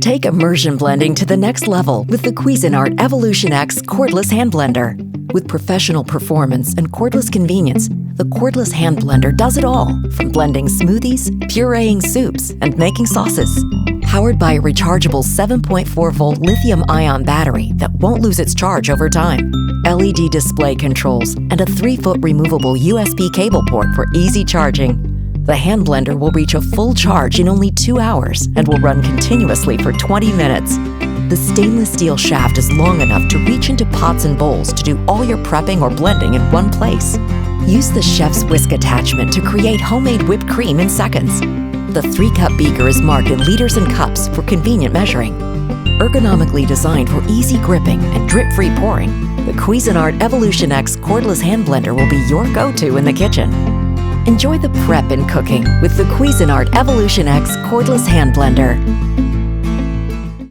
Take immersion blending to the next level with the Cuisinart EvolutionX Cordless Hand Blender. With professional performance and cordless convenience, the cordless hand blender does it all, from blending smoothies, pureeing soups, and making sauces. Powered by a rechargeable 7.4-volt lithium-ion battery that won't lose its charge over time, LED display controls, and a 3-foot removable USB cable port for easy charging, the hand blender will reach a full charge in only 2 hours and will run continuously for 20 minutes. The stainless steel shaft is long enough to reach into pots and bowls to do all your prepping or blending in one place. Use the chef's whisk attachment to create homemade whipped cream in seconds. The 3-cup beaker is marked in liters and cups for convenient measuring. Ergonomically designed for easy gripping and drip-free pouring, the Cuisinart EvolutionX Cordless Hand Blender will be your go-to in the kitchen. Enjoy the prep in cooking with the Cuisinart EvolutionX Cordless Hand Blender.